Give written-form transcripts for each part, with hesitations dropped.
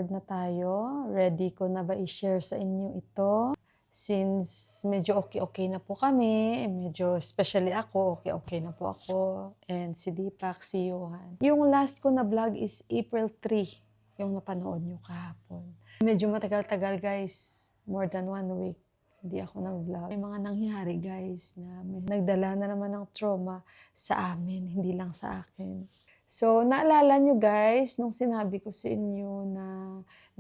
record na tayo. Ready ko na ba i-share sa inyo ito? Since medyo okay na po kami, medyo especially ako, okay na po ako. And si Deepak, si Johan. Yung last ko na vlog is April 3, yung napanood nyo kahapon. Medyo matagal-tagal guys, more than 1 week. Hindi ako nag-vlog. May mga nangyari guys na may nagdala na naman ng trauma sa amin, hindi lang sa akin. So, naalala nyo guys, nung sinabi ko sa inyo na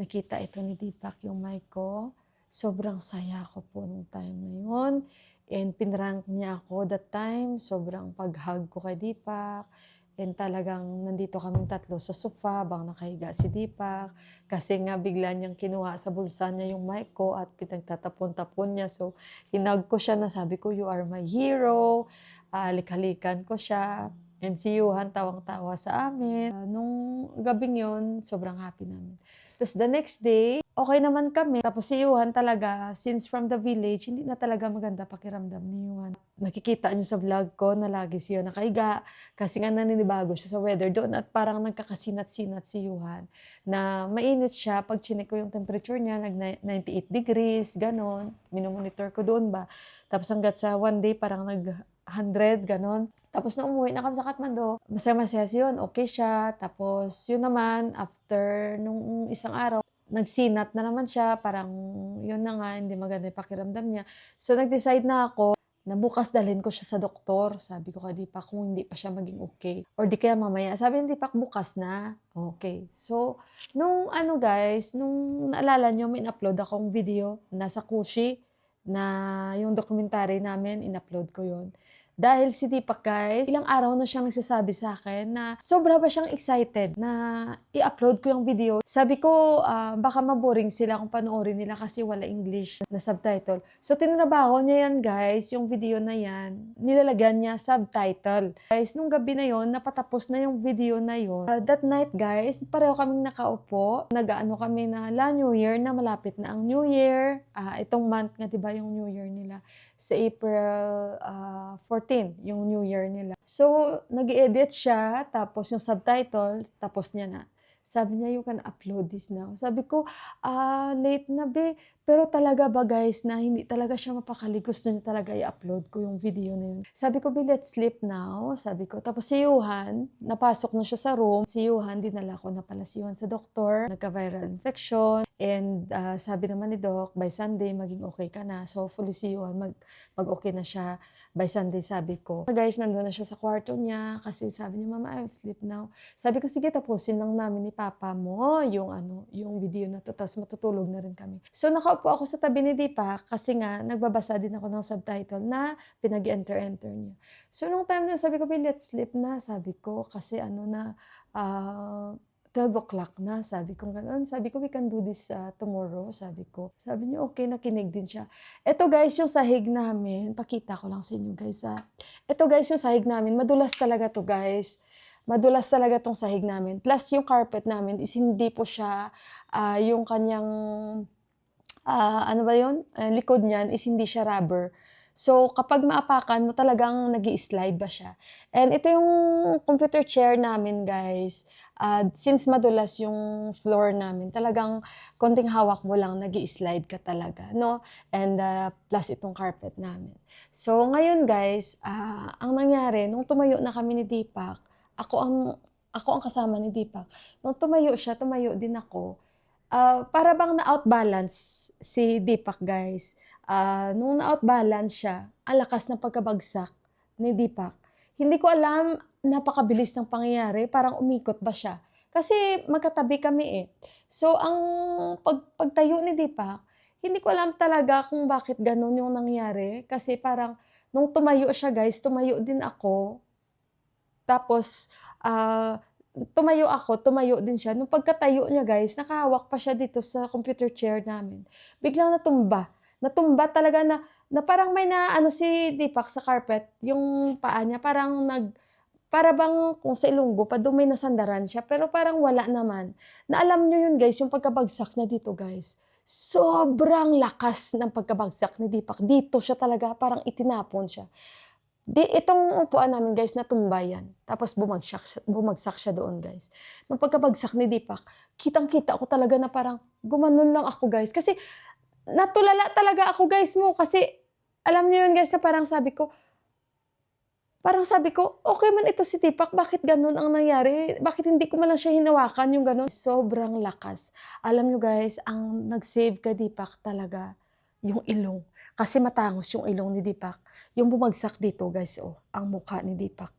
nakita ito ni Deepak yung mic ko, sobrang saya ko po nung time na yun. And pinrank niya ako that time, sobrang pag-hug ko kay Deepak. And talagang nandito kaming tatlo sa sofa, bang nakahiga si Deepak. Kasi nga bigla niyang kinuha sa bulsa niya yung mic ko at pinagtatapon-tapon niya. So, hinag ko siya na sabi ko, you are my hero. Alik-halikan ko siya. And si Johan tawang-tawa sa amin. Nung gabing yun, sobrang happy namin. Tapos the next day, okay naman kami. Tapos si Johan talaga, since from the village, hindi na talaga maganda pakiramdam ni Johan. Nakikita niyo sa vlog ko na lagi siya nakahiga kasi nga naninibago siya sa weather doon at parang nagkakasinat-sinat si Johan na mainit siya. Pag chinek ko yung temperature niya, nag 98 degrees, ganon. Minomonitor ko doon ba. Tapos hanggat sa one day, parang nag 100, ganon. Tapos na umuwi na kami sa Kathmandu, masaya-masaya yun, okay siya. Tapos yun naman, after nung isang araw, nagsinat na naman siya, parang yun na nga, hindi maganda yung pakiramdam niya. So nag-decide na ako, na bukas dalhin ko siya sa doktor. Sabi ko kay Deepak kung hindi pa siya maging okay. Or di kaya mamaya. Sabi ni Deepak bukas na. Okay. So, nung ano guys, nung naalala nyo, may in-upload akong video nasa Kushi na yung documentary namin, in-upload ko yun. Dahil si Deepak guys, ilang araw na siyang nagsasabi sa akin na sobra ba siyang excited na i-upload ko yung video. Sabi ko, baka maboring sila kung panoorin nila kasi wala English na subtitle. So, tinrabaho niya yan guys, yung video na yan. Nilalagyan niya subtitle. Guys, nung gabi na yon napatapos na yung video na yon. That night guys, pareho kaming nakaupo. Nag-ano kami na New Year na malapit na ang New Year. Itong month nga diba yung New Year nila. Sa April 14, yung New Year nila. So, nag-edit siya, tapos yung subtitle, tapos niya na. Sabi niya, you can upload this now. Sabi ko, late na be. Pero talaga ba guys, na hindi talaga siya mapakali. Gusto niya talaga i-upload ko yung video na yun. Sabi ko, be, let's sleep now. Sabi ko, tapos si Johan, napasok na siya sa room. Si Johan, dinala ko na pala si Johan sa doktor. Nagka-viral infection. And sabi naman ni Doc, by Sunday, maging okay ka na. So, hopefully si Johan, mag-okay na siya by Sunday, sabi ko. Guys, nandun na siya sa kwarto niya kasi sabi niya, Mama, I will sleep now. Sabi ko, sige, tapusin lang namin ni Papa mo yung video na to, tapos matutulog na rin kami. So, nakaupo ako sa tabi ni Deepak kasi nga, nagbabasa din ako ng subtitle na pinag-enter niya. So, nung time na sabi ko, let's sleep na, sabi ko, kasi 12 o'clock na, sabi ko gano'n. Sabi ko, we can do this tomorrow, sabi ko. Sabi niya, okay, nakinig din siya. Ito guys, yung sahig namin, pakita ko lang sa inyo guys. Ito guys, yung sahig namin, madulas talaga to guys. Madulas talaga tong sahig namin. Plus yung carpet namin is hindi po siya, yung kanyang, likod niyan is hindi siya rubber. So, kapag maapakan mo, talagang nag-i-slide ba siya. And ito yung computer chair namin, guys. Since madulas yung floor namin, talagang konting hawak mo lang, nag-i-slide ka talaga, no? And plus itong carpet namin. So, ngayon, guys, ang nangyari, nung tumayo na kami ni Deepak, ako ang kasama ni Deepak. Nung tumayo siya, tumayo din ako. Para bang na-outbalance si Deepak, guys. Nung na-outbalance siya, ang lakas ng pagkabagsak ni Deepak. Hindi ko alam, napakabilis ng pangyayari, parang umikot ba siya. Kasi magkatabi kami eh. So, ang pagtayo ni Deepak, hindi ko alam talaga kung bakit ganun yung nangyari. Kasi parang, nung tumayo siya guys, tumayo din ako. Tapos, tumayo ako, tumayo din siya. Nung pagkatayo niya guys, nakahawak pa siya dito sa computer chair namin. Biglang natumba. Natumba talaga na parang may si Deepak sa carpet, yung paa niya, para bang kung sa ilunggo pa, doon may nasandaran siya, pero parang wala naman. Na alam nyo yun guys, yung pagkabagsak niya dito guys, sobrang lakas ng pagkabagsak ni Deepak. Dito siya talaga, parang itinapon siya. Itong upuan namin guys natumba yan, tapos bumagsak siya doon guys. Nung pagkabagsak ni Deepak, kitang-kita ko talaga na parang gumanon lang ako guys, kasi natulala talaga ako guys mo, kasi alam niyo yun guys na parang sabi ko, okay man ito si Deepak, bakit ganun ang nangyari? Bakit hindi ko man lang siya hinawakan yung ganun? Sobrang lakas. Alam niyo guys, ang nag-save kay Deepak talaga, yung ilong. Kasi matangos yung ilong ni Deepak. Yung bumagsak dito guys, oh, ang mukha ni Deepak.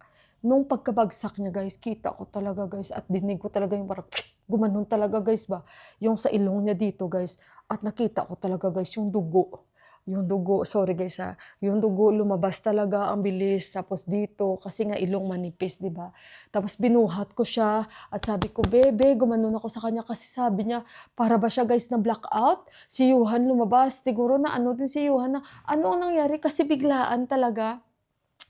Nung pagkabagsak niya guys, kita ko talaga guys, at dinig ko talaga yung parang gumanon talaga guys ba, yung sa ilong niya dito guys, at nakita ko talaga guys yung dugo. Yung dugo, sorry guys yung dugo lumabas talaga ang bilis, tapos dito, kasi nga ilong manipis, di ba? Tapos binuhat ko siya, at sabi ko, bebe, gumanon ako sa kanya, kasi sabi niya, para ba siya guys na blackout? Si Yuhan lumabas, siguro na ano din si Yuhan na, ano ang nangyari? Kasi biglaan talaga.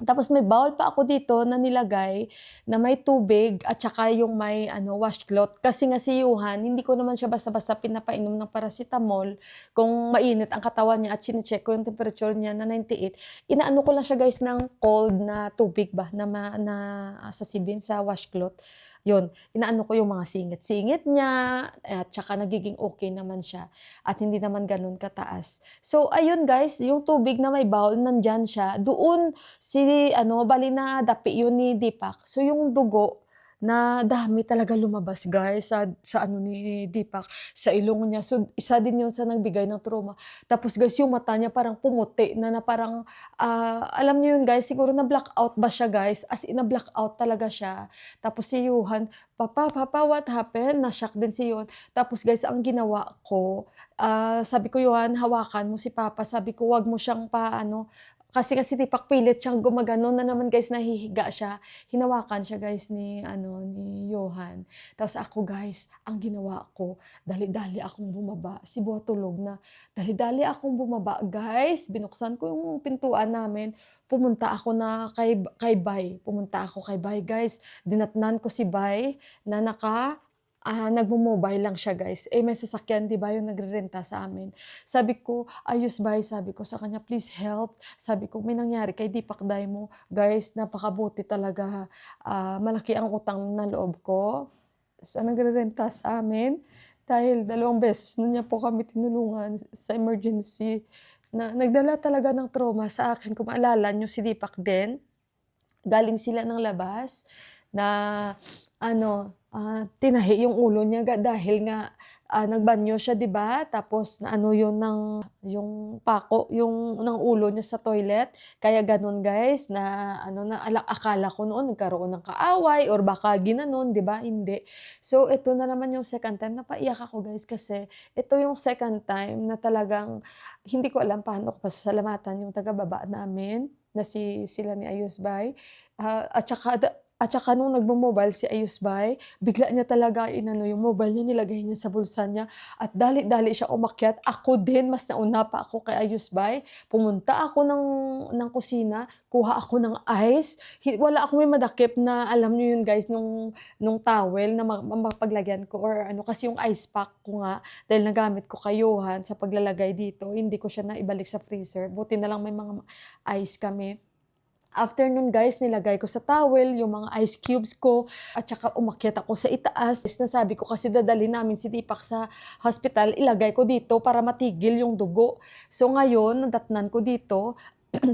Tapos may bowl pa ako dito na nilagay na may tubig at saka yung may washcloth. Kasi nga si Yuhan, hindi ko naman siya basta-basta pinapainom ng paracetamol kung mainit ang katawan niya, at chinecheck ko yung temperature niya na 98. Inaano ko lang siya guys ng cold na tubig ba na sasibin sa washcloth. Yun, inaano ko yung mga singit-singit niya, at saka nagiging okay naman siya, at hindi naman ganun kataas. So ayun guys, yung tubig na may bowl, nandyan siya. Doon bali na dapi yun ni Deepak. So yung dugo na dami talaga lumabas guys sa ni Deepak, sa ilong niya. So isa din yun sa nagbigay ng trauma. Tapos guys, yung mata niya parang pumuti na parang, alam niyo yun guys, siguro na blackout ba siya guys? As in na blackout talaga siya. Tapos si Yuhan, Papa, what happened? Na-shock din si Yuhan. Tapos guys, ang ginawa ko, sabi ko, Yuhan, hawakan mo si Papa. Sabi ko, wag mo siyang kasi Deepak pilit siyang gumagano na naman guys, nahihiga siya. Hinawakan siya guys ni Johan. Tapos ako guys, ang ginawa ko, dali-dali akong bumaba. Si Buwa tulog na. Dali-dali akong bumaba guys. Binuksan ko yung pintuan namin. Pumunta ako na kay Bay. Pumunta ako kay Bay guys. Dinatnan ko si Bay na nagmo-mobile lang siya guys. May sasakyan, di ba, yung nagrerenta sa amin. Sabi ko, ayos ba? Sabi ko sa kanya, please help. Sabi ko, may nangyari kay Deepak Day mo. Guys, napakabuti talaga. Malaki ang utang na loob ko sa nagrerenta sa amin. Dahil 2 beses na niya po kami tinulungan sa emergency. Nagdala talaga ng trauma sa akin. Kung maalala nyo si Deepak din, galing sila ng labas na tinahi yung ulo niya dahil nga nagbanyo siya, 'di ba? Tapos yun yung pako yung ng ulo niya sa toilet. Kaya ganun guys na akala ko noon nagkaroon ng kaaway or baka ginanon, 'di ba? Hindi. So ito na naman yung second time, napaiyak ako guys, kasi ito yung second time na talagang hindi ko alam paano ko pasasalamatan yung taga-baba namin na sila ni Ayusbay. At saka nung nagmo-mobile si Ayusbay, bigla niya talaga yung mobile niya, nilagay niya sa bulsa niya, at dali-dali siya umakyat. Ako din, mas nauna pa ako kay Ayusbay. Pumunta ako ng kusina, kuha ako ng ice. Wala akong may madakip na, alam niyo yun guys, nung towel na mapaglagyan ko or kasi yung ice pack ko nga, dahil nagamit ko kay Johan sa paglalagay dito, hindi ko siya na ibalik sa freezer. Buti na lang may mga ice kami. After nun guys, nilagay ko sa towel yung mga ice cubes ko, at saka umakyat ako sa itaas. Nasabi ko kasi dadali namin si Deepak sa hospital, ilagay ko dito para matigil yung dugo. So ngayon, nadatnan ko dito,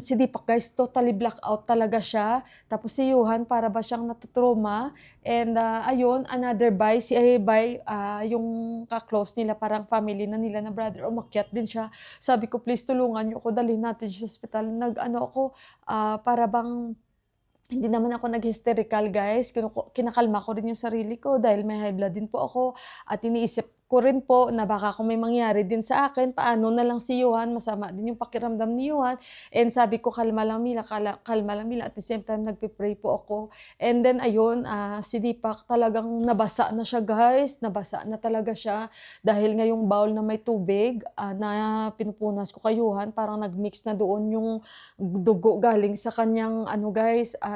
si Deepak guys, totally blackout talaga siya. Tapos si Yuhan, para ba siyang natutrauma. And ayun, another Bay, si Bay, yung ka-close nila, parang family na nila na brother, umakyat din siya. Sabi ko, please tulungan niyo ako, dalhin natin siya sa hospital. Para bang hindi naman ako nag-hysterical guys. Kinakalma ko rin yung sarili ko dahil may high blood din po ako, at iniisip ko rin po na baka kung may mangyari din sa akin, paano na lang si Yuhan, masama din yung pakiramdam ni Yuhan. And sabi ko, kalma lang Mila, kalma lang Mila. At the same time, nagpipray po ako. And then ayun, si Deepak talagang nabasa na siya guys, nabasa na talaga siya dahil nga yung bowl na may tubig na pinupunas ko kay Yuhan, parang nagmix na doon yung dugo galing sa kanyang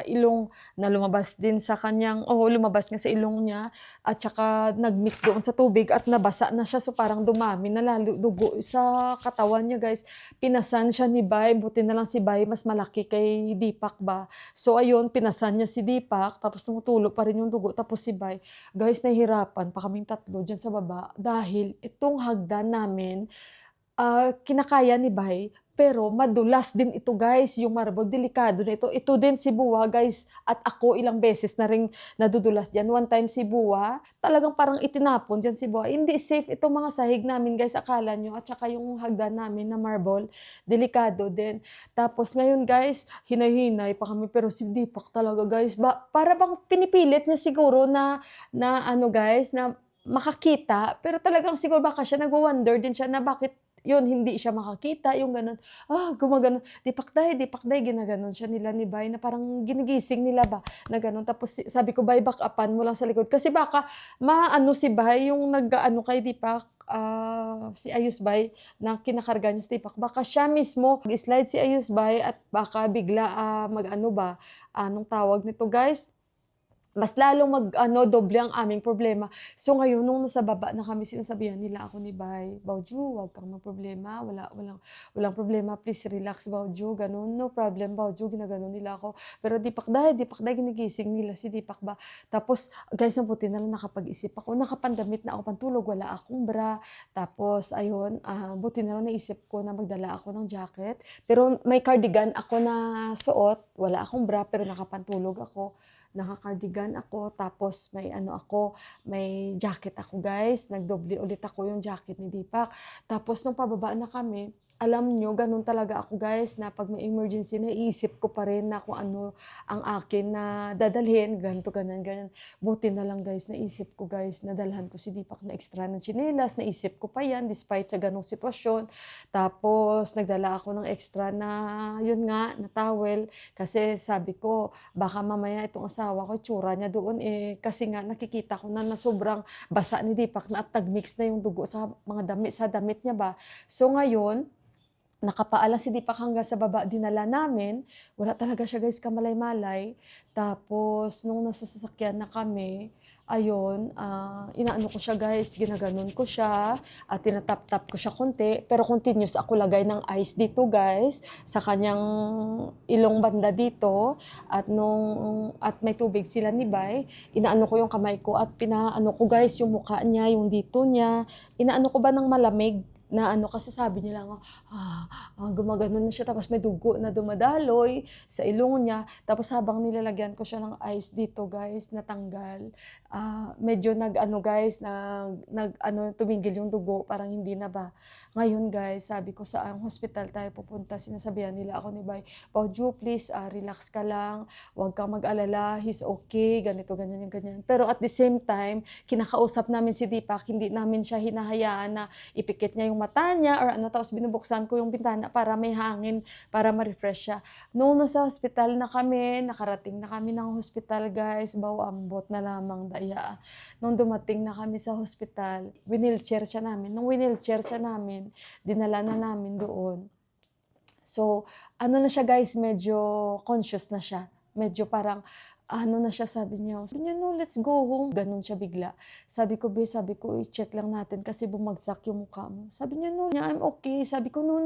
ilong, na lumabas din sa kanyang, lumabas nga sa ilong niya, at saka nagmix doon sa tubig at basa-basa na siya, so parang dumami na lalo dugo sa katawan niya guys. Pinasan siya ni Bay, buti na lang si Bay mas malaki kay Deepak ba. So ayun, pinasan niya si Deepak, tapos tumutulo pa rin yung dugo, tapos si Bay. Guys, nahihirapan pa kaming tatlo dyan sa baba dahil itong hagdan namin, kinakaya ni Bay, pero madulas din ito guys, yung marble, delikado na ito. Ito din si Buwa guys, at ako ilang beses na rin nadudulas dyan. One time si Buwa, talagang parang itinapon dyan si Buwa. Hindi safe itong mga sahig namin guys, akala nyo, at saka yung hagdan namin na marble, delikado din. Tapos ngayon guys, hinay-hinay pa kami, pero si Deepak talaga guys, para bang pinipilit niya siguro na ano guys, na makakita, pero talagang siguro baka siya nag-wonder din siya na bakit yun, hindi siya makakita, yung gano'n. Gumagano, di pakday, ginaganon siya nila ni Bay, na parang ginigising nila ba, na gano'n. Tapos sabi ko, Bay, back upan mo lang sa likod. Kasi baka maano si Bay, yung nag-ano kay Deepak, si Ayus Bay, na kinakarga niya si Deepak. Baka siya mismo, mag-slide si Ayus Bay, at baka bigla mag-ano ba, anong tawag nito guys, mas lalong doble ang aming problema. So ngayon, nung nasa baba na kami, sinasabihan nila ako ni Bay, Bauju, wag kang magproblema, walang problema, please relax, Bauju, ganun, no problem, Bauju, ginaganon nila ako. Pero di pakday, ginigising nila si Deepak ba. Tapos, guys, ang buti na lang nakapag-isip ako, nakapandamit na ako pantulog, wala akong bra. Tapos, ayun, buti na lang naisip ko na magdala ako ng jacket. Pero may cardigan ako na suot, wala akong bra, pero nakapantulog ako. Naka-cardigan ako, tapos may jacket ako guys, nagdoble ulit ako yung jacket ni Deepak. Tapos nung pababa na kami, alam nyo, ganun talaga ako guys, na pag may emergency, naiisip ko pa rin na kung ano ang akin na dadalhin, ganito, ganyan. Buti na lang guys, naisip ko guys, nadalhan ko si Deepak na extra ng tsinelas, naisip ko pa yan, despite sa ganong sitwasyon. Tapos, nagdala ako ng extra na, yun nga, na towel, kasi sabi ko, baka mamaya itong asawa ko, tsura niya doon, kasi nga nakikita ko na sobrang basa ni Deepak na at tagmix na yung dugo sa mga damit niya ba. So ngayon, nakapaala si Deepak hanggang sa baba, dinala namin. Wala talaga siya guys, kamalay-malay. Tapos, nung nasa sasakyan na kami, ayun, inaano ko siya guys, ginaganon ko siya, at tinatap-tap ko siya konti, pero continuous ako lagay ng ice dito guys, sa kanyang ilong banda dito, at may tubig sila ni Bay, inaano ko yung kamay ko, at pinaano ko guys, yung mukha niya, yung dito niya, inaano ko ba ng malamig, na ano, kasi sabi niya lang, gumagano na siya, tapos may dugo na dumadaloy sa ilong niya. Tapos habang nilalagyan ko siya ng ice dito guys, natanggal. Medyo tumigil yung dugo, parang hindi na ba. Ngayon guys, sabi ko sa hospital tayo pupunta, sinasabihan nila ako ni Bay, Bauju, please, relax ka lang, huwag kang mag-alala, he's okay, ganito, ganyan. Pero at the same time, kinakausap namin si Deepak, hindi namin siya hinahayaan na ipikit niya yung mata niya or ano, tapos binubuksan ko yung bintana para may hangin, para ma-refresh siya. Noong nasa hospital na kami, nakarating na kami ng hospital guys, ambot na lamang daya. Nung dumating na kami sa hospital, winheelchair siya namin. Nung winheelchair siya namin, dinala na namin doon. So, ano na siya guys, medyo conscious na siya. Medyo parang, sabi niya, no, let's go home. Ganun siya bigla. Sabi ko, i-check lang natin kasi bumagsak yung mukha mo. Sabi niya, no, I'm okay. Sabi ko, no.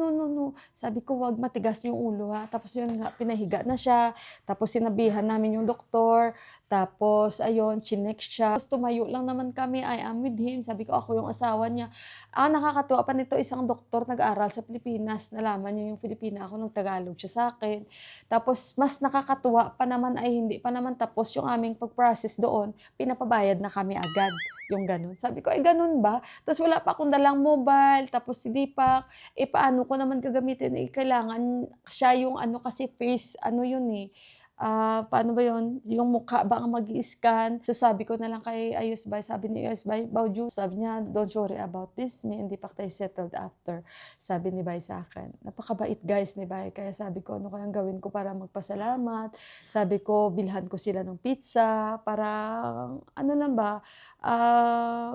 Sabi ko, wag matigas yung ulo ha. Tapos yun nga, pinahiga na siya. Tapos sinabihan namin yung doktor. Tapos, ayun, chinek siya. Tapos tumayo lang naman kami, I am with him. Sabi ko, ako yung asawa niya. Nakakatuwa pa nito, isang doktor nag-aral sa Pilipinas. Nalaman niya yung Pilipina ako, nag-Tagalog siya sa akin. Tapos, mas nakakatuwa pa naman, ay hindi pa naman tapos yung aming pag-process doon, pinapabayad na kami agad. Yung ganun. Sabi ko, ganun ba? Tapos wala pa akong dalang mobile, tapos si Deepak, paano ko naman gagamitin? Kailangan siya yung kasi face, paano ba yun? Yung mukha ba ang mag-i-scan? So sabi ko na lang kay Ayus Bay, sabi ni Ayus Bay, Bauju, sabi niya, don't worry about this, me and Deepak tayo settled after. Sabi ni Bay sa akin. Napakabait guys ni Bay, kaya sabi ko, ano kayang gawin ko para magpasalamat? Sabi ko, bilhan ko sila ng pizza, para,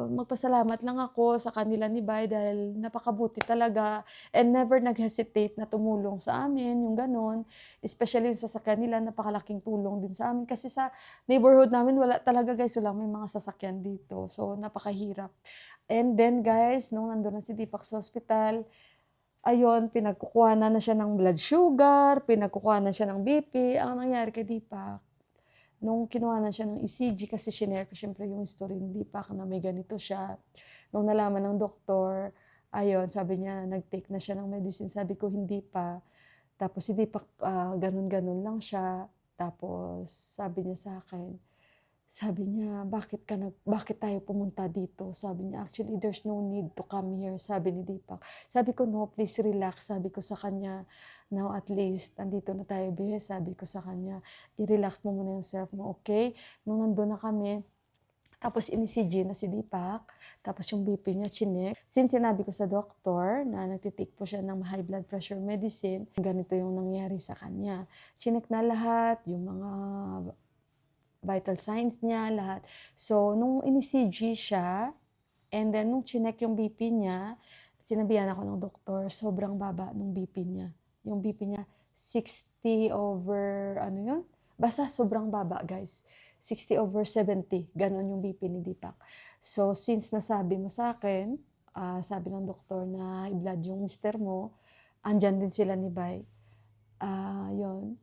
magpasalamat lang ako sa kanila ni Bay dahil napakabuti talaga and never nag-hesitate na tumulong sa amin, yung ganon. Especially yung sasakyan nila, napakalaking tulong din sa amin. Kasi sa neighborhood namin, wala talaga guys, wala may mga sasakyan dito. So, napakahirap. And then guys, nung nandun na si Deepak sa hospital, ayun, pinagkukuhanan na siya ng blood sugar, pinagkukuhanan siya ng BP. Ang nangyari kay Deepak, nung kinuha na siya ng ECG, kasi shinare ko syempre yung story ni Deepak na may ganito siya. Nung nalaman ng doktor, ayun, sabi niya, nag-take na siya ng medicine. Sabi ko, hindi pa. Tapos si Deepak, ganun-ganun lang siya. Tapos sabi niya sa akin, sabi niya, bakit tayo pumunta dito? Sabi niya, actually, there's no need to come here, sabi ni Deepak. Sabi ko, no, please relax. Sabi ko sa kanya, now at least, andito na tayo, be. Sabi ko sa kanya, i-relax mo muna yung self mo, okay? Nung nandun na kami, tapos in-ECG na si Deepak, tapos yung BP niya chinek. Since sinabi ko sa doktor na nagtitake po siya ng high blood pressure medicine, ganito yung nangyari sa kanya. Chinek na lahat, yung mga vital signs niya, lahat. So, nung in-ECG siya, and then nung chinek yung BP niya, sinabihan ako ng doktor, sobrang baba nung BP niya. Yung BP niya, 60 over, ano yun? Basta sobrang baba, guys. 60/70, ganon yung BP ni Deepak. So, since nasabi mo sa akin, sabi ng doktor na high blood yung mister mo, andyan din sila ni Bay. Yun,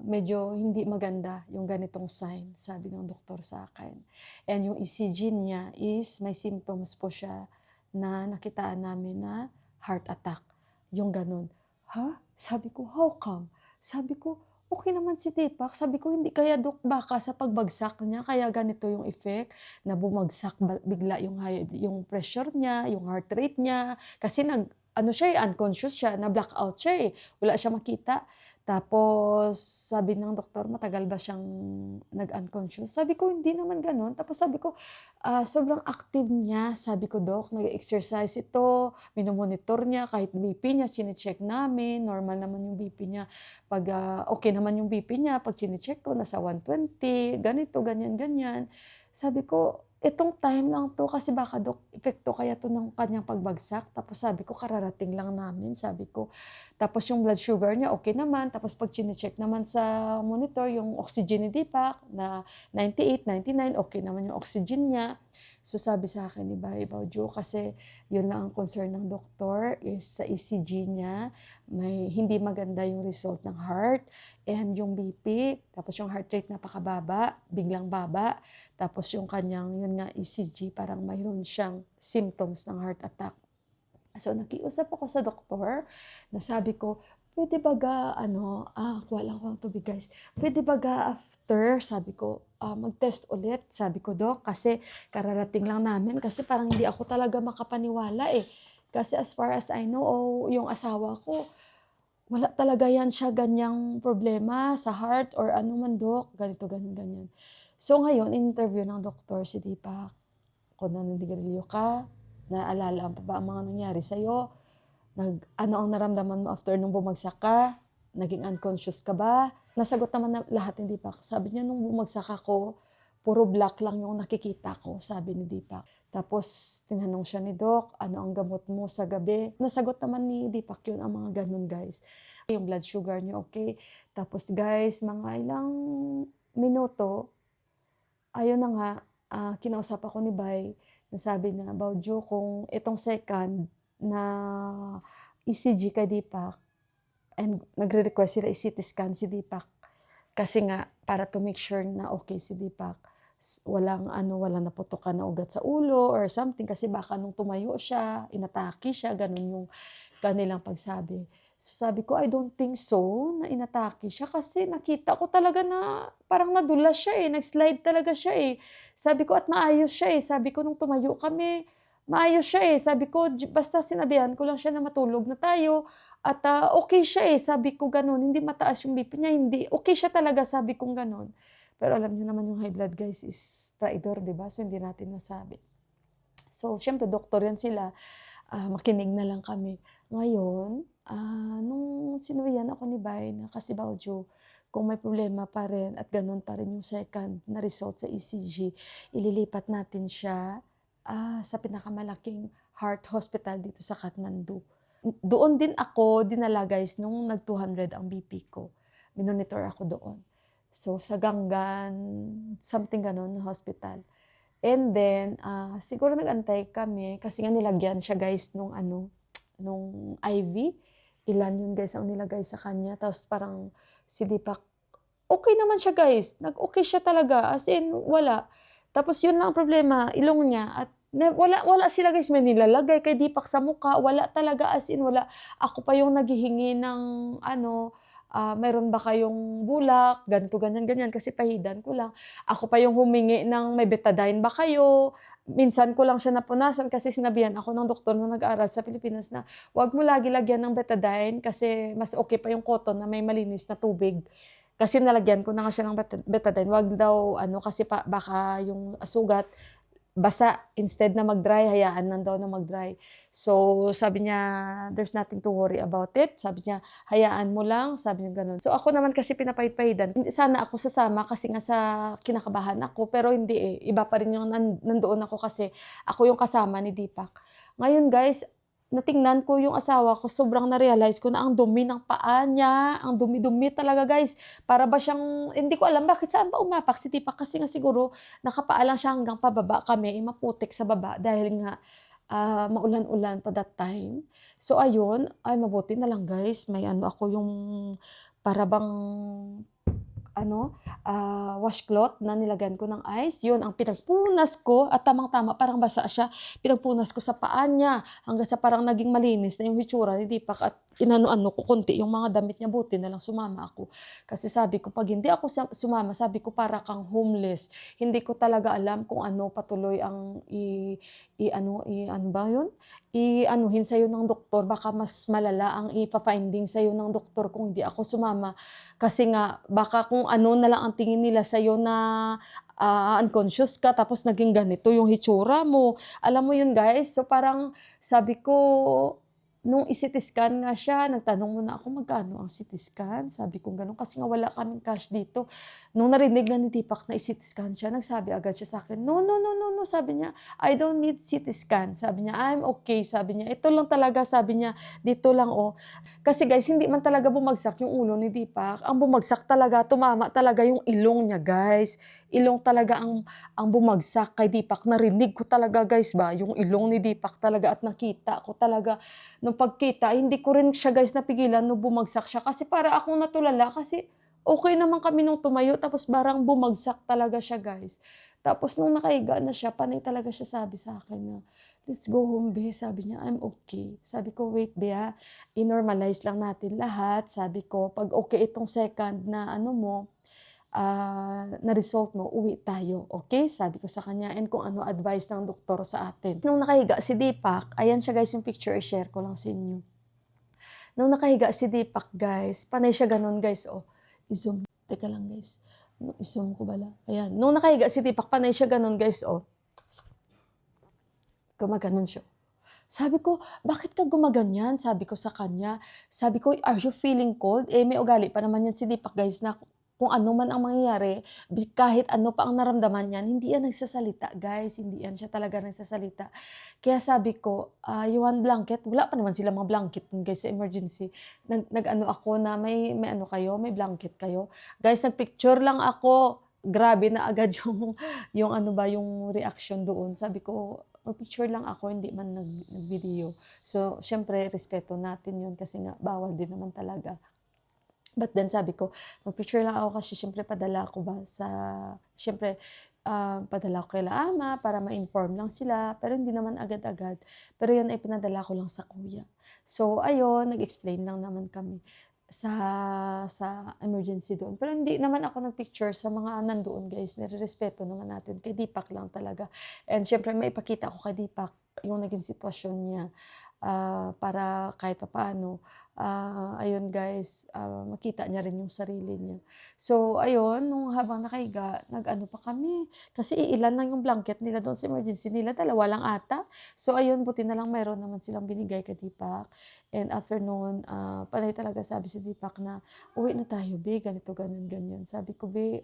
medyo hindi maganda yung ganitong sign, sabi ng doktor sa akin. And yung ECG niya is may symptoms po siya na nakitaan namin na heart attack. Yung ganun. Ha? Sabi ko, how come? Sabi ko, okay naman si Deepak. Sabi ko, hindi kaya dok baka sa pagbagsak niya, kaya ganito yung effect, na bumagsak bigla yung pressure niya, yung heart rate niya. Kasi ano siya, unconscious siya, na-blackout siya wala siya makita. Tapos, sabi ng doktor, matagal ba siyang nag-unconscious? Sabi ko, hindi naman ganun. Tapos sabi ko, sobrang active niya. Sabi ko, Dok, nag-exercise ito, minomonitor niya, kahit BP niya, chinecheck namin, normal naman yung BP niya. Pag okay naman yung BP niya, pag chinecheck ko, nasa 120, ganito, ganyan, ganyan. Sabi ko, itong time lang to kasi baka Dok, epekto kaya to ng kanyang pagbagsak. Tapos sabi ko, kararating lang namin, sabi ko. Tapos yung blood sugar niya, okay naman. Tapos pag chinecheck naman sa monitor, yung oxygen ni Deepak na 98, 99, okay naman yung oxygen niya. So sabi sa akin ni Bay Baujo, kasi yun lang ang concern ng doktor is sa ECG niya, may hindi maganda yung result ng heart and yung BP, tapos yung heart rate napakababa, biglang baba, tapos yung kanyang yun nga ECG parang mayroon siyang symptoms ng heart attack. So nakiusap ako sa doktor, na sabi ko, pwede ba kuha lang ko ng tubig guys, pwede ba after, sabi ko, mag-test ulit, sabi ko, Dok, kasi kararating lang namin, kasi parang hindi ako talaga makapaniwala Kasi as far as I know, yung asawa ko, wala talaga yan siya ganyang problema sa heart or ano man, Dok, ganito, ganyan. So ngayon, in-interview ng doktor si Deepak, kung naninigarilyo ka, naalala pa ba ang mga nangyari sa'yo? Ano ang naramdaman mo after nung bumagsak ka? Naging unconscious ka ba? Nasagot naman na lahat ni Deepak. Sabi niya, nung bumagsak ako, puro black lang yung nakikita ko, sabi ni Deepak. Tapos, tinanong siya ni Doc, ano ang gamot mo sa gabi? Nasagot naman ni Deepak yun, ang mga ganun, guys. Yung blood sugar niya, okay. Tapos, guys, mga ilang minuto, ayun na nga, kinausap ako ni Bay, nasabi na, Baujo, kung itong second na ECG kay Deepak, and nagre-request sila i-CT scan si Deepak, kasi nga, para to make sure na okay si Deepak, walang naputukan na ugat sa ulo or something, kasi baka nung tumayo siya, inatake siya, ganun yung kanilang pagsabi. So sabi ko, I don't think so, na inatake siya, kasi nakita ko talaga na parang nadulas siya nag-slide talaga siya Sabi ko, at maayos siya sabi ko, nung tumayo kami, maayos siya sabi ko, basta sinabihan ko lang siya na matulog na tayo, at okay siya sabi ko ganun, hindi mataas yung BP niya, hindi, okay siya talaga, sabi kong ganun. Pero alam niyo naman yung high blood guys is traidor, diba? So hindi natin masabi. So syempre doktor yan sila, makinig na lang kami. Ngayon, nung sinabihan ako ni Bay na kasi Baujo, kung may problema pa rin at ganun pa rin yung second na result sa ECG, ililipat natin siya sa pinakamalaking heart hospital dito sa Kathmandu. Doon din ako dinala guys nung nag 200 ang BP ko. Minonitor ako doon. So, sa Ganggan, something gano'n na hospital. And then, siguro nag-antay kami kasi nga nilagyan siya guys nung ano, nung IV. Ilan yun guys ang nilagay sa kanya. Tapos parang si Deepak, okay naman siya guys. Nag-okay siya talaga. As in, wala. Tapos yun lang ang problema, ilong niya. At wala sila guys, may nilalagay kay Deepak sa mukha. Wala talaga, as in, wala. Ako pa yung naghihingi ng ano, mayroon ba kayong bulak, ganito, ganyan, ganyan, kasi pahidan ko lang. Ako pa yung humingi ng may betadine ba kayo. Minsan ko lang siya napunasan kasi sinabihan ako ng doktor na nag-aaral sa Pilipinas na wag mo lagi lagyan ng betadine kasi mas okay pa yung cotton na may malinis na tubig. Kasi nalagyan ko na nga siya ng betadine. Wag daw, ano, kasi baka yung sugat basa, instead na mag-dry, hayaan lang daw na mag-dry. So, sabi niya, there's nothing to worry about it. Sabi niya, hayaan mo lang, sabi niya ganun. So, ako naman kasi pinapahid-pahidan. Sana ako sasama kasi nga sa kinakabahan ako, pero hindi eh. Iba pa rin yung nandoon ako kasi ako yung kasama ni Deepak. Ngayon guys, natingnan ko yung asawa ko, sobrang na-realize ko na ang dumi ng paa niya, ang dumi-dumi talaga guys. Para ba siyang, hindi ko alam bakit saan ba umapak si Deepak kasi nga siguro nakapaa lang siya hanggang pababa kami, maputik sa baba dahil nga maulan-ulan pa that time. So ayun, ay mabuti na lang guys, may ano ako yung para bang ano, washcloth na nilagyan ko ng ice. Yun ang pinagpunas ko at tamang-tama, parang basa siya. Pinagpunas ko sa paa niya hanggang sa parang naging malinis na yung hitsura ni Deepak at inano-ano ko konti yung mga damit niya. Buti na lang sumama ako. Kasi sabi ko, pag hindi ako sumama, sabi ko para kang homeless. Hindi ko talaga alam kung ano patuloy ang ano ba yun? Anuhin sa'yo ng doktor. Baka mas malala ang ipapa-finding sa'yo ng doktor kung hindi ako sumama. Kasi nga, baka kung ano na lang ang tingin nila sa'yo na unconscious ka, tapos naging ganito yung hitsura mo. Alam mo yun guys? So parang sabi ko, nung i-CT scan nga siya, nagtanong muna ako magkano ang CT scan. Sabi ko gano'n kasi nga wala kaming cash dito. Nung narinig na ni Deepak na i-CT scan siya, nagsabi agad siya sa akin, no, no, no, no, no, sabi niya, I don't need CT scan. Sabi niya, I'm okay. Sabi niya, ito lang talaga, sabi niya, dito lang oh. Kasi guys, hindi man talaga bumagsak yung ulo ni Deepak. Ang bumagsak talaga, tumama talaga yung ilong niya guys. Ilong talaga ang bumagsak kay Deepak. Narinig ko talaga guys ba, yung ilong ni Deepak talaga at nakita ko talaga. Nung pagkita, hindi ko rin siya guys napigilan nung bumagsak siya. Kasi para akong natulala kasi okay naman kami nung tumayo tapos barang bumagsak talaga siya guys. Tapos nung nakahiga na siya, panay talaga siya sabi sa akin na, let's go home, be. Sabi niya, I'm okay. Sabi ko, wait, be, i-normalize lang natin lahat. Sabi ko, pag okay itong second na ano mo, na result mo, uwi tayo. Okay? Sabi ko sa kanya, and kung ano advice ng doktor sa atin. Nung nakahiga si Deepak, ayan siya guys yung picture, i-share ko lang sa inyo. Nung nakahiga si Deepak guys, panay siya ganun guys, oh. I-zoom. Teka lang guys. I-zoom ko bala. Ayan. Nung nakahiga si Deepak, panay siya ganun guys, oh. Gumaganon siya. Sabi ko, bakit ka gumaganyan? Sabi ko sa kanya. Sabi ko, are you feeling cold? Eh, may ugali pa naman yan si Deepak guys na kung ano man ang mangyayari, kahit ano pa ang naramdaman niyan, hindi yan nagsasalita guys. Hindi yan siya talaga nagsasalita. Kaya sabi ko, you want blanket? Wala pa naman sila mga blanket guys sa emergency. Nag-ano ako na may ano kayo, may blanket kayo. Guys, nagpicture lang ako. Grabe na agad yung ano ba, yung reaction doon. Sabi ko, mag-picture lang ako, hindi man nag-video. So, syempre, respeto natin yun kasi nga, bawal din naman talaga. But then sabi ko, mag-picture lang ako kasi syempre padala ko ba syempre, padala ko kay ama para ma-inform lang sila, pero hindi naman agad-agad. Pero yun ay pinadala ko lang sa kuya. So, ayun, nag-explain lang naman kami sa emergency doon. Pero hindi naman ako nag-picture sa mga nandoon guys. Nire-respeto naman natin. Kay Deepak lang talaga. And syempre, maipakita ko kay Deepak yung naging sitwasyon niya. Para kahit papaano, ayun guys, makita niya rin yung sarili niya. So, ayun, nung habang nakahiga, nag-ano pa kami. Kasi ilan lang yung blanket nila doon sa emergency nila, dalawa lang ata. So, ayun, buti na lang mayroon naman silang binigay kay Deepak. And after noon, panay talaga sabi si Deepak na, uwi na tayo, be, ganito, ganyan, ganyan. Sabi ko, be,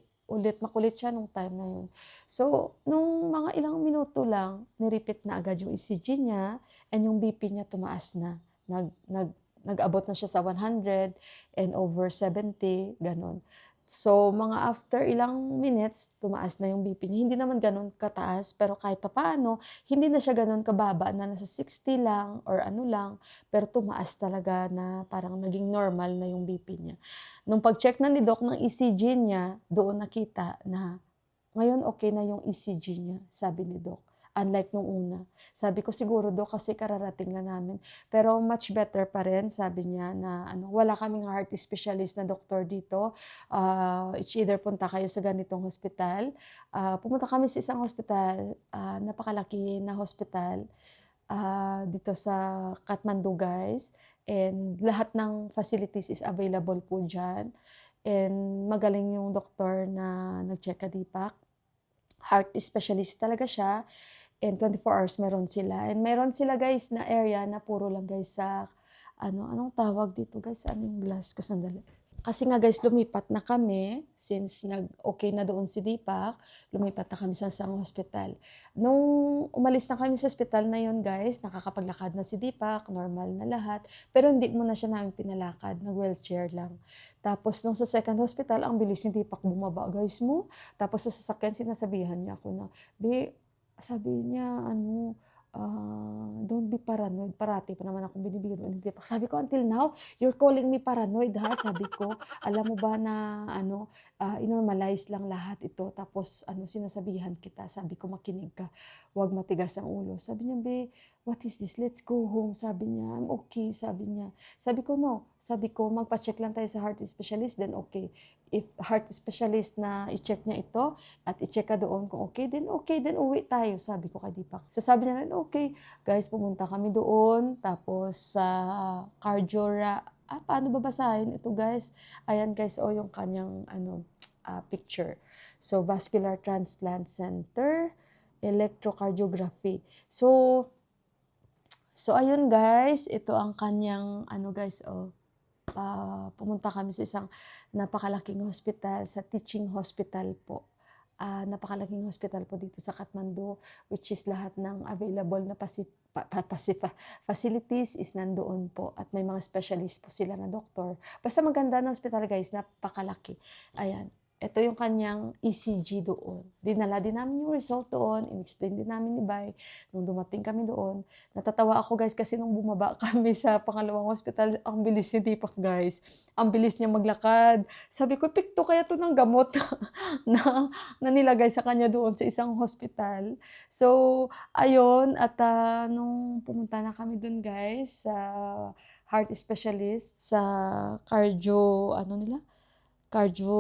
makulit siya nung time na yun. So, nung mga ilang minuto lang, nirepeat na agad yung ECG niya, and yung BP niya tumaas na. Nag-abot na siya sa 100 and over 70, ganon. So, mga after ilang minutes, tumaas na yung BP niya. Hindi naman gano'n kataas, pero kahit papaano, hindi na siya gano'n kababa na nasa 60 lang or ano lang, pero tumaas talaga na parang naging normal na yung BP niya. Nung pag-check na ni doc ng ECG niya, doon nakita na ngayon okay na yung ECG niya, sabi ni doc. Unlike nung una. Sabi ko, "Siguro doc kasi kararating lang namin." Pero much better pa rin sabi niya na ano, wala kaming heart specialist na doktor dito. It's either punta kayo sa ganitong hospital. Pumunta kami sa isang hospital, napakalaki na hospital, dito sa Kathmandu guys. And lahat ng facilities is available po diyan. And magaling yung doktor na nag-check kay Deepak. Heart specialist talaga siya and 24 hours meron sila. And meron sila guys na area na puro lang guys sa ano, anong tawag dito guys? Anong glass ko? Sandali. Kasi nga guys, lumipat na kami since nag-okay na doon si Deepak, lumipat na kami sa isang hospital. Nung umalis na kami sa hospital na yun guys, nakakapaglakad na si Deepak, normal na lahat, pero hindi mo na siya namin pinalakad, nag-wheelchair lang. Tapos nung sa second hospital, ang bilis ni Deepak bumaba guys mo. Tapos sa sasakyan, sinasabihan niya ako na, "Be," sabi niya ano, "Don't be paranoid." Parati pa naman akong binibiro ni Deepak. Sabi ko, "Until now, you're calling me paranoid ha?" Sabi ko, "Alam mo ba na ano, i-normalize lang lahat ito tapos ano, sinasabihan kita." Sabi ko, "Makinig ka, huwag matigas ang ulo." Sabi niya, "Be, what is this? Let's go home." Sabi niya, "I'm okay." Sabi niya. Sabi ko, "No." Sabi ko, "Magpa-check lang tayo sa heart specialist, then okay. If heart specialist na i-check niya ito, at i-check ka doon kung okay, then uwi tayo," sabi ko kay Deepak. So sabi niya rin, okay. Guys, pumunta kami doon, tapos sa paano babasahin ito guys? Ayan guys, yung kanyang ano, picture. So, Vascular Transplant Center, electrocardiography. So ayun guys, ito ang kanyang ano guys, pumunta kami sa isang napakalaking hospital, sa teaching hospital po. Napakalaking hospital po dito sa Kathmandu, which is lahat ng available na facilities is nandoon po at may mga specialist po sila na doktor. Basta maganda na hospital guys, napakalaki. Ayan. Ito yung kanyang ECG doon. Dinala din namin yung result doon, in-explain din namin ni Bay nung dumating kami doon. Natatawa ako guys kasi nung bumaba kami sa pangalawang hospital, ang bilis ni Deepak guys. Ang bilis niya maglakad. Sabi ko, "Pikto kaya to ng gamot na nilagay sa kanya doon sa isang hospital." So, ayun, at nung pumunta na kami doon guys, sa heart specialist, sa cardio, ano nila? Cardio,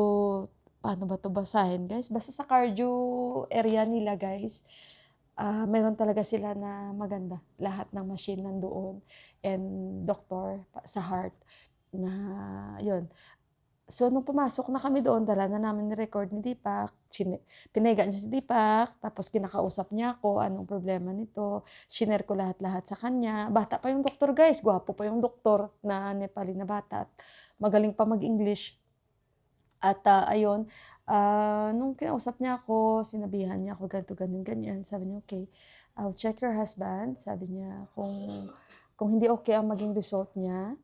paano ba 'to basahin guys? Basta sa cardio area nila guys, meron talaga sila na maganda. Lahat ng machine nandoon and doktor sa heart na yun. So, nung pumasok na kami doon, dala na namin ni-record ni Deepak, pinahiga niya si Deepak, tapos kinakausap niya ako, anong problema nito, shinare ko lahat-lahat sa kanya. Bata pa yung doktor guys, gwapo pa yung doktor na Nepali na bata at magaling pa mag-English. At ayun, nung kinausap niya ako, sinabihan niya ako ganito, ganyan, ganyan. Sabi niya, "Okay, I'll check your husband." Sabi niya, kung hindi okay ang maging result niya,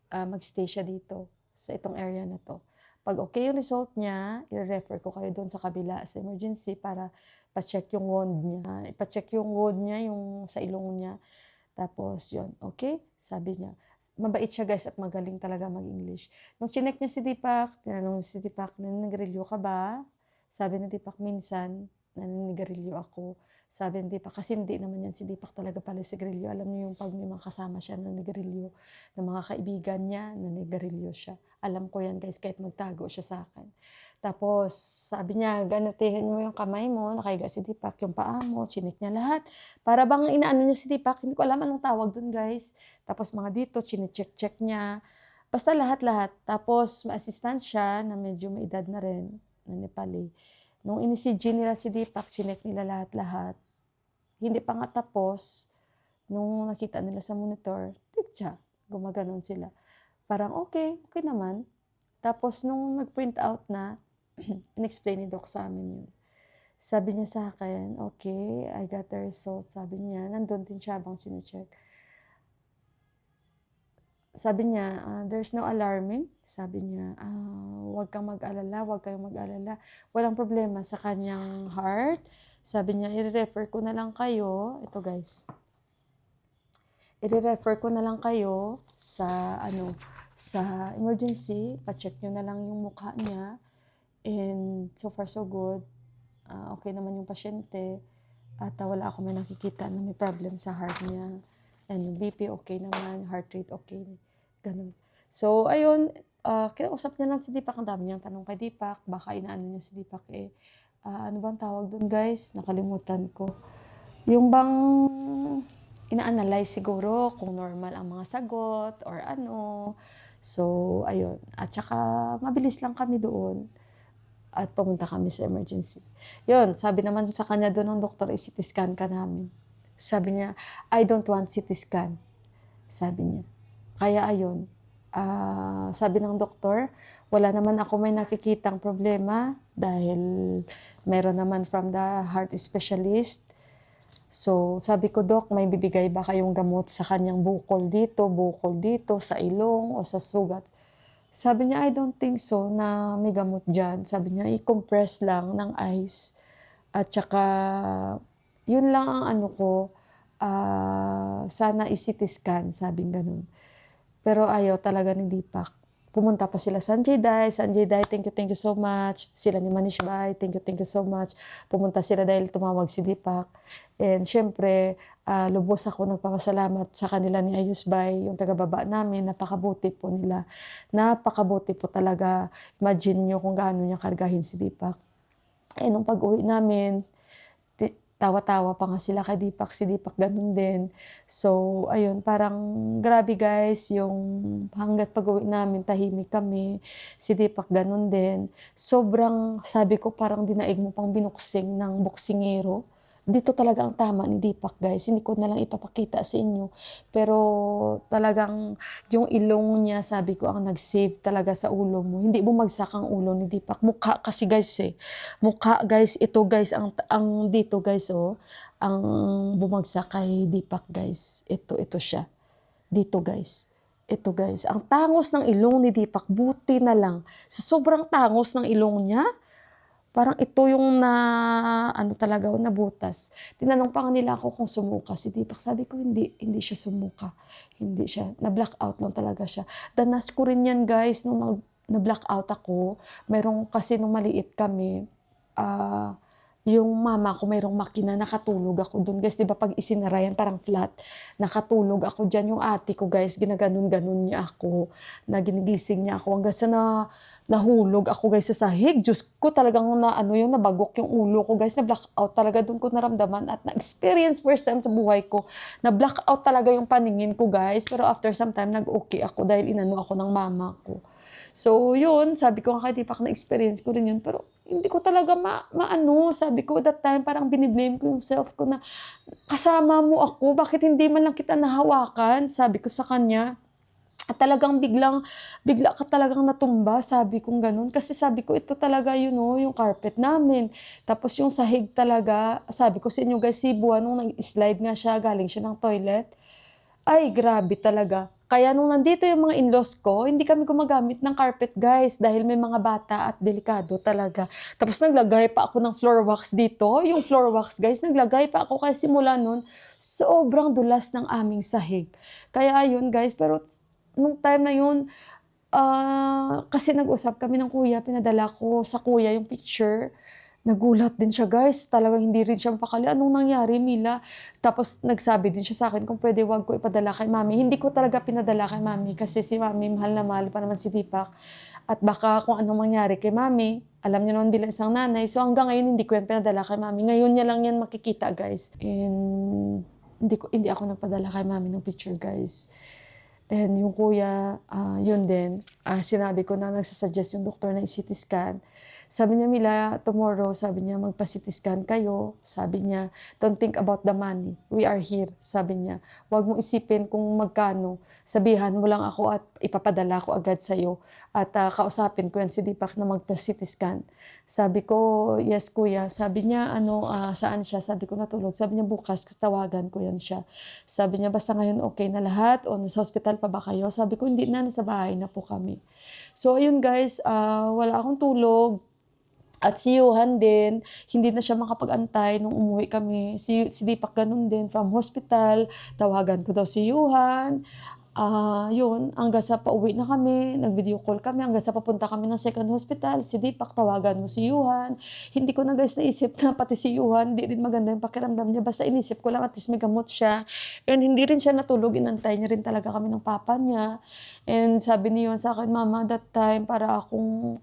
mag-stay siya dito sa itong area na 'to. 'Pag okay yung result niya, i-refer ko kayo doon sa kabila sa emergency para pa-check yung wound niya. Ipa-check yung wound niya, yung sa ilong niya. Tapos yun, okay, sabi niya. Mabait siya guys at magaling talaga mag-English. Nung chinek niya si Deepak, tinanong niya si Deepak, "Naninigarilyo ka ba?" Sabi ni Deepak, "Minsan, naninigarilyo ako." Sabi ni Deepak, kasi hindi naman yan si Deepak talaga pala sigarilyo. Alam niyo yung pag may mga kasama siya naninigarilyo, ng mga kaibigan niya, naninigarilyo siya. Alam ko yan guys, kahit magtago siya sa akin. Tapos sabi niya, "Ganatihin mo yung kamay mo." Nakahiga si Deepak, yung paa mo, chinek niya lahat. Para bang inaano niya si Deepak, hindi ko alam anong tawag dun guys. Tapos mga dito, chine-check-check niya. Basta lahat-lahat. Tapos may assistant siya na medyo may edad na rin, na Nepali. Nung ini-CG nila si Deepak, chinek nila lahat-lahat. Hindi pa nga tapos, nung nakita nila sa monitor, siya, gumaganon sila. Parang okay, okay naman. Tapos nung nag-print out na, in-explain ni Doc sa amin yun. Sabi niya sa akin, "Okay, I got the result." Sabi niya, nandun din siya habang chine-check. sabi niya, "There's no alarming." Sabi niya, "Huwag kang mag-alala, huwag kayong mag-alala. Walang problema sa kanyang heart." Sabi niya, "I-refer ko na lang kayo." Ito guys. I-refer ko na lang kayo sa sa emergency. Pa-check nyo na lang yung mukha niya. And so far so good. Okay naman yung pasyente. At wala ako may nakikita na may problem sa heart niya. And yung BP okay naman, heart rate okay. Ganun. So, ayun, kinausap niya lang si Deepak. Ang dami niyang tanong kay Deepak. Baka inaano niya si Deepak ano bang tawag doon guys? Nakalimutan ko. Yung bang ina-analyze siguro kung normal ang mga sagot or ano. So, ayun. At saka, mabilis lang kami doon. At pumunta kami sa emergency. Yun, sabi naman sa kanya doon ng doktor, CT scan ka namin. Sabi niya, "I don't want CT scan." Sabi niya. Kaya ayun, sabi ng doktor, wala naman ako may nakikitang problema dahil meron naman from the heart specialist. So, sabi ko, "Dok, may bibigay ba kayong gamot sa kanyang bukol dito, sa ilong o sa sugat?" Sabi niya, "I don't think so na may gamot dyan." Sabi niya, "I-compress lang ng ice." At saka, yun lang ang ano ko, sana i-CT scan, sabing ganun. Pero ayaw talaga ni Deepak. Pumunta pa sila sa Sanjay Dai, thank you so much. Sila ni Manish Bhai, thank you so much. Pumunta sila dahil tumawag si Deepak. And syempre, lubos ako nagpapasalamat sa kanila ni Ayus Bhai, yung taga-baba namin. Napakabuti po nila. Napakabuti po talaga. Imagine nyo kung gaano niya kargahin si Deepak. Nung pag-uwi namin, tawa-tawa pa nga sila kay Deepak, si Deepak ganun din. So, ayun, parang grabe guys, yung hanggat pag-uwi namin, tahimik kami, si Deepak ganun din. Sobrang, sabi ko, parang dinaig mo pang binuksing ng boksingero. Dito talaga ang tama ni Deepak guys, hindi ko na lang ipapakita sa inyo. Pero talagang yung ilong niya, sabi ko, ang nag-save talaga sa ulo mo. Hindi bumagsak ang ulo ni Deepak. Mukha kasi guys Mukha guys, ito guys, ang dito guys ang bumagsak kay Deepak guys. Ito siya. Dito guys. Ito guys, ang tangos ng ilong ni Deepak, buti na lang. Sa sobrang tangos ng ilong niya, parang ito yung talaga, nabutas. Tinanong pa nga nila ako kung sumuka si Deepak. Sabi ko, hindi siya sumuka. Hindi siya, na-blackout lang talaga siya. Danas ko rin yan guys, nung na-blackout ako. Merong kasi nung maliit kami, yung mama ko mayroong makina, nakatulog ako doon. Guys, di ba pag isinara yan, parang flat, nakatulog ako dyan. Yung ate ko guys, ginaganon-ganon niya ako, na ginigising niya ako. Hanggang sa nahulog ako guys sa sahig. Diyos ko, talagang nabagok yung ulo ko guys, na blackout talaga. Doon ko naramdaman at na-experience first time sa buhay ko, na blackout talaga yung paningin ko guys. Pero after some time, nag-okay ako dahil inano ako ng mama ko. So, yun, sabi ko nga kay Deepak, na-experience ko rin yun. Pero hindi ko talaga sabi ko that time, parang biniblame ko yung self ko na, kasama mo ako, bakit hindi man lang kita nahawakan? Sabi ko sa kanya. At talagang bigla ka talagang natumba, sabi kong ganun. Kasi sabi ko, ito talaga yung carpet namin. Tapos yung sahig talaga, sabi ko sa inyo guys, si Buwan, nung nag-slide nga siya, galing siya ng toilet. Ay, grabe talaga. Kaya nung nandito yung mga in-laws ko, hindi kami gumagamit ng carpet guys dahil may mga bata at delikado talaga. Tapos naglagay pa ako ng floor wax dito. Yung floor wax guys, naglagay pa ako kaya simula nun, sobrang dulas ng aming sahig. Kaya ayun guys, pero nung time na yun, kasi nag-usap kami ng kuya, pinadala ko sa kuya yung picture. Nagulat din siya guys, talagang hindi rin siya mapakali. Anong nangyari, Mila? Tapos nagsabi din siya sa akin kung pwede wag ko ipadala kay mami. Hindi ko talaga pinadala kay mami kasi si mami mahal na mahal pa naman si Deepak. At baka kung anong mangyari kay mami, alam niyo naman bilang isang nanay. So hanggang ngayon hindi ko yan pinadala kay mami. Ngayon niya lang yan makikita guys. And hindi ako nagpadala kay mami ng picture guys. And yung kuya, yun din, sinabi ko na nagsasuggest yung doktor na i-CT scan. Sabi niya, Mila, tomorrow, sabi niya, magpa-CT scan kayo. Sabi niya, don't think about the money. We are here, sabi niya. Huwag mong isipin kung magkano. Sabihan mo lang ako at ipapadala ko agad sa'yo at kausapin ko yan si Deepak na magpa-CT scan. Sabi ko, yes kuya. Sabi niya, saan siya? Sabi ko, natulog. Sabi niya, bukas tawagan ko yan siya. Sabi niya, basta ngayon okay na lahat o nasa hospital pa ba kayo? Sabi ko, hindi na, nasa bahay na po kami. So ayun guys, wala akong tulog. At si Johan din, hindi na siya makapag-antay nung umuwi kami. Si Deepak ganun din, from hospital, tawagan ko daw si Johan. Yun, hanggang sa pauwi na kami, nag-video call kami, hanggang sa papunta kami ng second hospital, si Deepak, tawagan mo si Johan. Hindi ko na guys naisip na pati si Johan, hindi rin maganda yung pakiramdam niya. Basta inisip ko lang at least may gamot siya. And hindi rin siya natulog, inantay niya rin talaga kami ng papa niya. And sabi niya sa akin, Mama, that time, para akong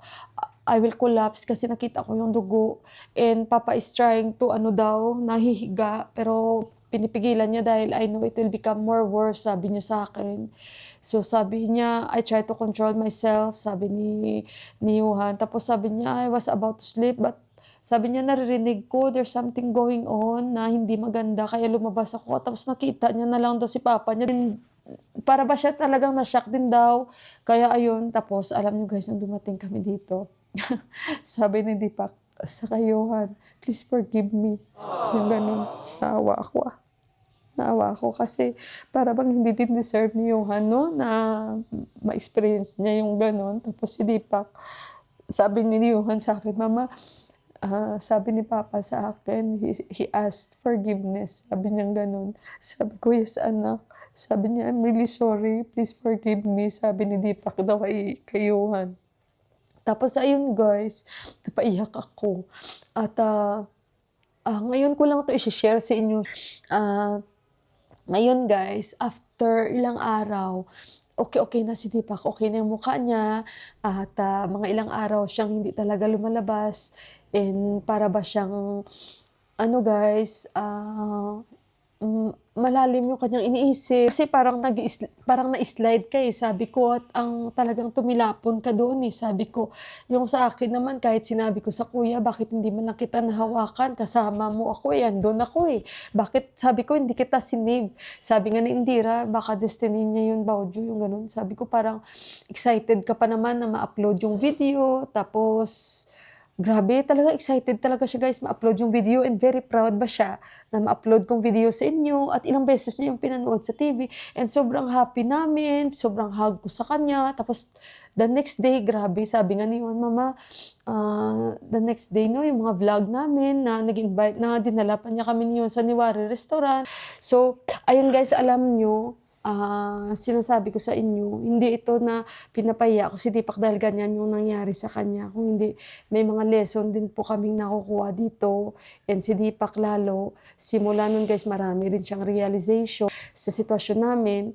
I will collapse kasi nakita ko yung dugo. And Papa is trying to nahihiga. Pero pinipigilan niya dahil I know it will become more worse, sabi niya sa akin. So sabi niya, I try to control myself, sabi ni Johan. Tapos sabi niya, I was about to sleep but sabi niya, naririnig ko, there's something going on na hindi maganda. Kaya lumabas ako. Tapos nakita niya na lang daw si Papa niya. Para ba siya talagang na-shock din daw. Kaya ayun, tapos alam niyo guys, nang dumating kami dito, sabi ni Deepak sa Johan, please forgive me. Yung ganun, naawa ako kasi para bang hindi din deserve ni Johan, no, na ma-experience niya yung ganun. Tapos si Deepak, sabi ni Johan sa akin, Mama, sabi ni Papa sa akin, he asked forgiveness. Sabi niya ganun. Sabi ko, yes anak. Sabi niya, I'm really sorry. Please forgive me. Sabi ni Deepak daw kay Johan. Tapos ayun guys, napaiyak ako. At ngayon ko lang ito i-share sa inyo. Ngayon guys, after ilang araw, okay na si Deepak, okay na yung mukha niya. At mga ilang araw siyang hindi talaga lumalabas. And para ba siyang, malalim yung kanyang iniisip. Kasi parang na-slide ka sabi ko, at ang talagang tumilapon ka doon sabi ko. Yung sa akin naman, kahit sinabi ko sa kuya, bakit hindi man lang kita nahawakan, kasama mo ako andun ako Bakit, sabi ko, hindi kita sinave. Sabi nga ni Indira, baka destiny niya yun, Baujo, yung ganun. Sabi ko, parang excited ka pa naman na ma-upload yung video, tapos grabe, talaga excited talaga siya guys ma-upload yung video and very proud ba siya na ma-upload kong video sa inyo at ilang beses niya yung pinanood sa TV and sobrang happy namin, sobrang hug ko sa kanya. Tapos the next day, grabe, sabi nga ni Juan, Mama, the next day no, yung mga vlog namin na nag-invite na dinala pa niya kami niyon sa Niwari Restaurant. So, ayun guys, alam nyo, sinasabi ko sa inyo, hindi ito na pinapaya ko si Deepak dahil ganyan yung nangyari sa kanya. Kung hindi, may mga lesson din po kaming nakukuha dito. And si Deepak lalo, simula nun guys, marami rin siyang realization sa sitwasyon namin.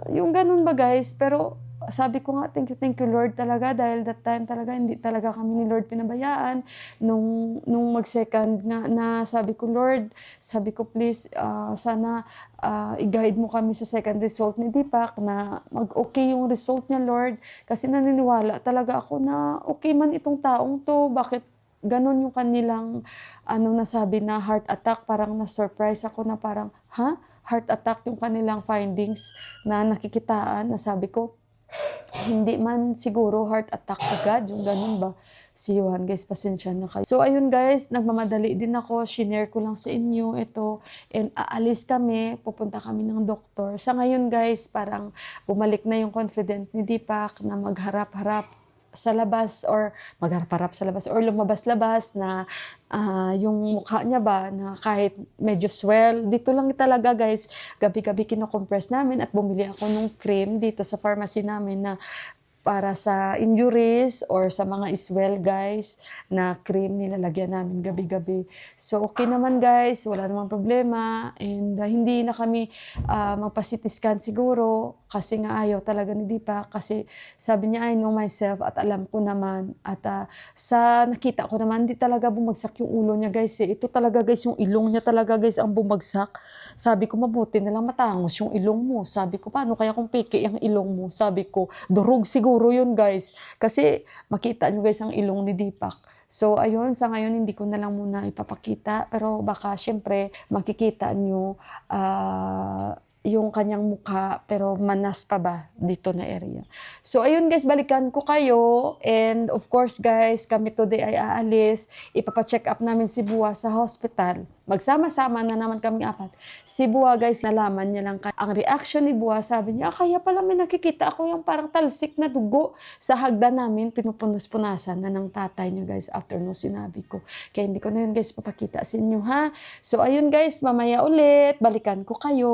Yung ganun ba guys, pero sabi ko nga, thank you Lord talaga dahil that time talaga hindi talaga kami ni Lord pinabayaan. Nung mag-second na sabi ko, Lord, sabi ko please, sana i-guide mo kami sa second result ni Deepak na mag-okay yung result niya, Lord. Kasi naniniwala talaga ako na okay man itong taong to, bakit ganon yung kanilang nasabi na heart attack, parang na-surprise ako na parang, heart attack yung kanilang findings na nakikitaan, na sabi ko, hindi man siguro heart attack agad, yung ganun ba? Si Johan, guys, pasensya na kayo. So, ayun guys, nagmamadali din ako, shinare ko lang sa inyo ito, and aalis kami, pupunta kami ng doktor. Sa ngayon guys, parang bumalik na yung confident ni Deepak na magharap-harap sa labas or magharap-harap sa labas or lumabas-labas na yung mukha niya ba na kahit medyo swell, dito lang talaga guys, gabi-gabi kinocompress namin at bumili ako nung cream dito sa pharmacy namin na para sa injuries or sa mga swell guys na cream nilalagyan namin gabi-gabi. So okay naman guys, wala namang problema and hindi na kami magpa-CT scan siguro kasi nga ayaw talaga ni Deepak kasi sabi niya I know myself at alam ko naman at sa nakita ko naman hindi talaga bumagsak yung ulo niya guys Ito talaga guys yung ilong niya talaga guys ang bumagsak. Sabi ko mabuti na lang matangos yung ilong mo. Sabi ko paano kaya kung piki ang ilong mo? Sabi ko durog siguro yun guys. Kasi makita nyo guys ang ilong ni Deepak. So ayun, sa ngayon hindi ko na lang muna ipapakita. Pero baka syempre makikita nyo yung kanyang mukha, pero manas pa ba dito na area. So, ayun guys, balikan ko kayo. And of course guys, kami today ay aalis. Ipapacheck up namin si Buwa sa hospital. Magsama-sama na naman kami apat. Si Buwa guys, nalaman niya lang ang reaction ni Buwa. Sabi niya, kaya pala may nakikita ako yung parang talsik na dugo sa hagdan namin. Pinupunas-punasan na ng tatay niya guys after nung sinabi ko. Kaya hindi ko na yun guys papakita sa inyo ha. So ayun guys, mamaya ulit. Balikan ko kayo.